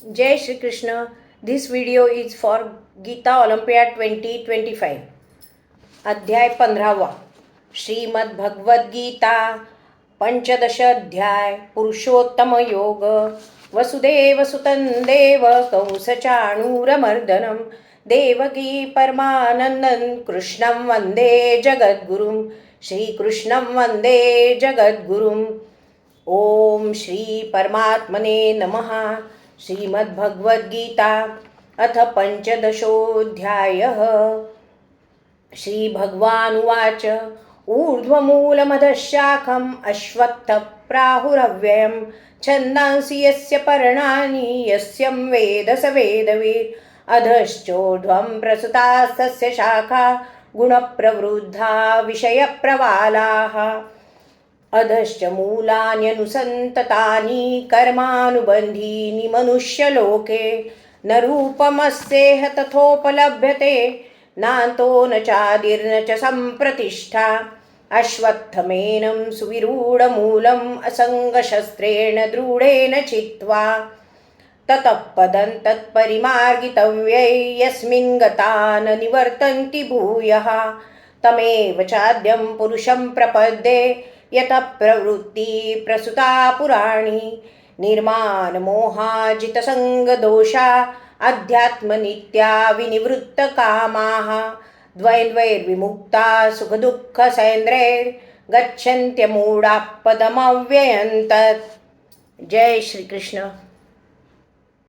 Jai Shri Krishna. This video is for Gita Olympiad 2025. अध्याय 15वा. श्रीमद् भगवद गीता पंचदश अध्याय. पुरुषोत्तम योग. वसुदेव सुतं देव कंसचाणूरमर्दनं देवकी परमानन्दं कृष्णं वन्दे जगद्गुरुं. श्रीकृष्णं वन्दे जगद्गुरुं. ओम श्री परमात्मने नमः. श्रीमद्भगवद्गीता अथ पंचदशोऽध्यायः. श्रीभगवानुवाच ऊर्ध्वमूलमधः शाखम् अश्वत्थप्राहुरव्ययम् छन्दांसि यस्य पर्णानि यस्यं वेद स वेदवित् अधश्चोर्ध्वं प्रसृतास्तस्य शाखा गुणप्रवृद्धा विषयप्रवालाः अधश्च मूलान्यनुसन्ततानि कर्मानुबन्धीनि मनुष्यलोके न रूपमस्येह तथोपलभ्यते नान्तो न चादिर्न च सम्प्रतिष्ठा. अश्वत्थमेनं सुविरूढमूलम् असङ्गशस्त्रेण दृढेन चित्वा ततः पदं तत्परिमार्गितव्यै यस्मिन् गता न निवर्तन्ति भूयः तमेव चाद्यं पुरुषं प्रपद्ये यतः प्रवृत्ति प्रसुता पुराणी. निर्माणमोहाजितसङ्गदोषा अध्यात्मनित्या विनिवृत्तकामाः द्वैर्विमुक्ता सुखदुःखसैन्द्रैर्गच्छन्त्यमूढाः पदमव्ययं तत्. जय श्री कृष्ण.